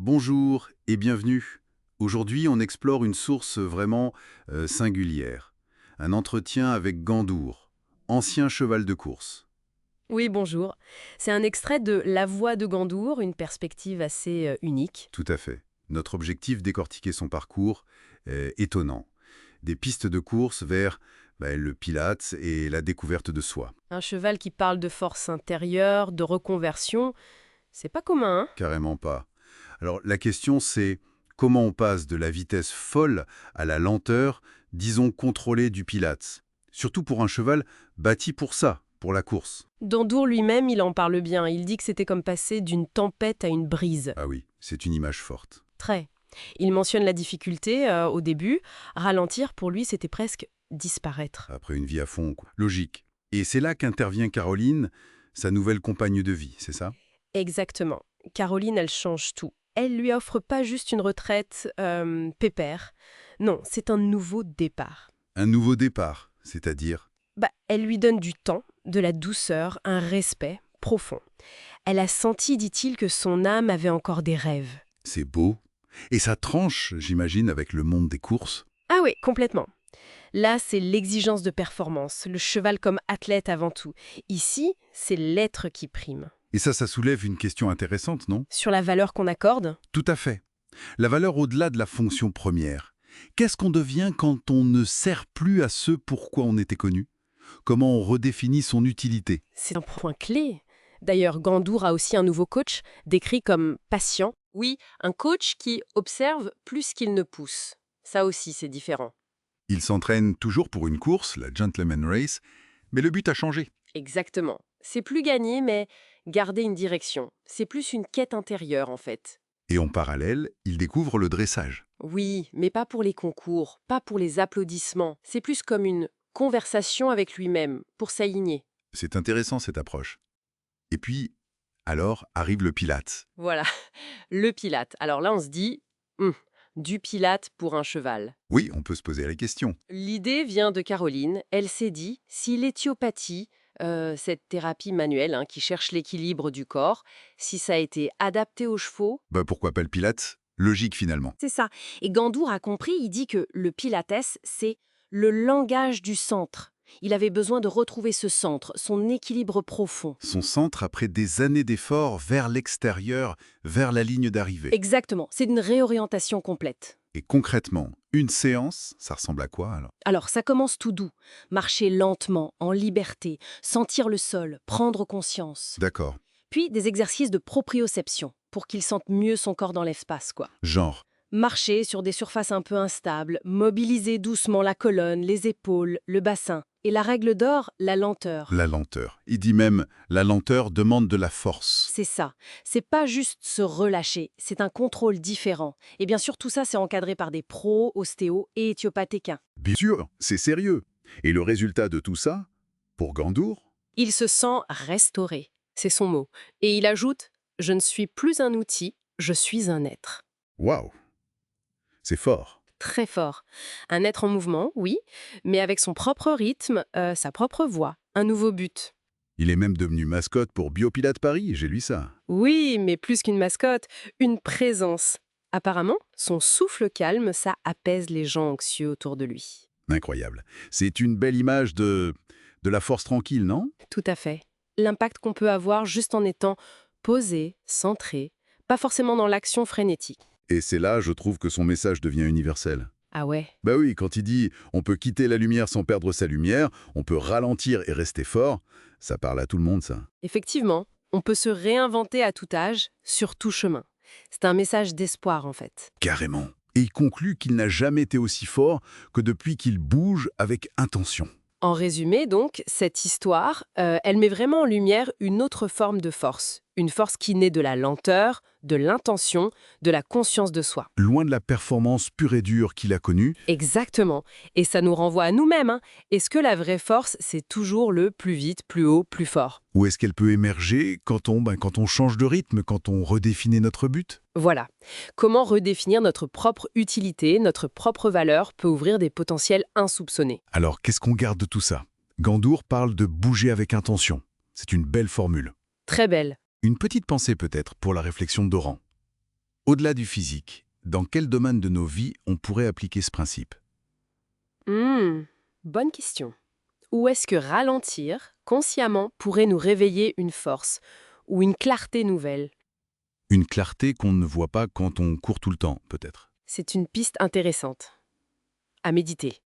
Bonjour et bienvenue. Aujourd'hui, on explore une source vraiment singulière. Un entretien avec Gandour, ancien cheval de course. Oui, bonjour. C'est un extrait de La Voix de Gandour, une perspective assez unique. Tout à fait. Notre objectif, décortiquer son parcours, étonnant. Des pistes de course vers le pilates et la découverte de soi. Un cheval qui parle de force intérieure, de reconversion, c'est pas commun, hein? Carrément pas. Alors la question c'est comment on passe de la vitesse folle à la lenteur, disons contrôlée du pilates. Surtout pour un cheval bâti pour ça, pour la course. Gandour lui-même, il en parle bien. Il dit que c'était comme passer d'une tempête à une brise. Ah oui, c'est une image forte. Très. Il mentionne la difficulté au début. Ralentir, pour lui, c'était presque disparaître. Après une vie à fond, quoi. Logique. Et c'est là qu'intervient Caroline, sa nouvelle compagne de vie, c'est ça? Exactement. Caroline, elle change tout. Elle lui offre pas juste une retraite pépère. Non, c'est un nouveau départ. Un nouveau départ, c'est-à-dire? Elle lui donne du temps, de la douceur, un respect profond. Elle a senti, dit-il, que son âme avait encore des rêves. C'est beau. Et ça tranche, j'imagine, avec le monde des courses. Ah oui, complètement. Là, c'est l'exigence de performance, le cheval comme athlète avant tout. Ici, c'est l'être qui prime. Et ça soulève une question intéressante, non? Sur la valeur qu'on accorde, Tout à fait. La valeur au-delà de la fonction première. Qu'est-ce qu'on devient quand on ne sert plus à ce pourquoi on était connu? Comment on redéfinit son utilité? c'est un point clé. D'ailleurs, Gandour a aussi un nouveau coach, décrit comme patient. Oui, un coach qui observe plus qu'il ne pousse. Ça aussi, c'est différent. Il s'entraîne toujours pour une course, la Gentleman Race, mais le but a changé. Exactement. C'est plus gagner, mais garder une direction. C'est plus une quête intérieure, en fait. Et en parallèle, il découvre le dressage. Oui, mais pas pour les concours, pas pour les applaudissements. C'est plus comme une conversation avec lui-même, pour s'aligner. C'est intéressant cette approche. Et puis, alors arrive le Pilates. Voilà, le pilate. Alors là, on se dit, du pilate pour un cheval. Oui, on peut se poser la question. L'idée vient de Caroline. Elle s'est dit, si l'éthiopathie, cette thérapie manuelle qui cherche l'équilibre du corps, si ça a été adapté aux chevaux. Pourquoi pas le Pilates? Logique finalement. C'est ça. Et Gandour a compris, il dit que le pilates, c'est le langage du centre. Il avait besoin de retrouver ce centre, son équilibre profond. Son centre après des années d'efforts vers l'extérieur, vers la ligne d'arrivée. Exactement, c'est une réorientation complète. Et concrètement, une séance, ça ressemble à quoi alors? Alors, ça commence tout doux. Marcher lentement, en liberté, sentir le sol, prendre conscience. D'accord. Puis des exercices de proprioception, pour qu'il sente mieux son corps dans l'espace, quoi. Genre, Marcher sur des surfaces un peu instables, mobiliser doucement la colonne, les épaules, le bassin. Et la règle d'or, la lenteur. la lenteur. Il dit même, la lenteur demande de la force. C'est ça. C'est pas juste se relâcher, c'est un contrôle différent. Et bien sûr, tout ça, c'est encadré par des pros, ostéos et éthiopathécains. Bien sûr, c'est sérieux. Et le résultat de tout ça, pour Gandour? Il se sent restauré, c'est son mot. Et il ajoute « Je ne suis plus un outil, je suis un être ». Waouh! C'est fort. Très fort. Un être en mouvement, oui, mais avec son propre rythme, sa propre voix, un nouveau but. Il est même devenu mascotte pour Biopilate Paris, j'ai lu ça. Oui, mais plus qu'une mascotte, une présence. Apparemment, son souffle calme, ça apaise les gens anxieux autour de lui. Incroyable. C'est une belle image de la force tranquille, non? Tout à fait. L'impact qu'on peut avoir juste en étant posé, centré, pas forcément dans l'action frénétique. Et c'est là, je trouve, que son message devient universel. Ah ouais. Bah oui, quand il dit « on peut quitter la lumière sans perdre sa lumière, on peut ralentir et rester fort », ça parle à tout le monde, ça. Effectivement, on peut se réinventer à tout âge, sur tout chemin. C'est un message d'espoir, en fait. Carrément. Et il conclut qu'il n'a jamais été aussi fort que depuis qu'il bouge avec intention. En résumé, donc, cette histoire, elle met vraiment en lumière une autre forme de force. Une force qui naît de la lenteur, de l'intention, de la conscience de soi. Loin de la performance pure et dure qu'il a connue, Exactement. Et ça nous renvoie à nous-mêmes. Est-ce que la vraie force, c'est toujours le plus vite, plus haut, plus fort? où est-ce qu'elle peut émerger quand on change de rythme, quand on redéfinit notre but? Voilà. Comment redéfinir notre propre utilité, notre propre valeur peut ouvrir des potentiels insoupçonnés. Alors, qu'est-ce qu'on garde de tout ça? Gandour parle de bouger avec intention. C'est une belle formule. Très belle. Une petite pensée peut-être pour la réflexion d'Oran. Au-delà du physique, dans quel domaine de nos vies on pourrait appliquer ce principe? Bonne question. Où est-ce que ralentir, consciemment, pourrait nous réveiller une force ou une clarté nouvelle? Une clarté qu'on ne voit pas quand on court tout le temps, peut-être. C'est une piste intéressante. À méditer.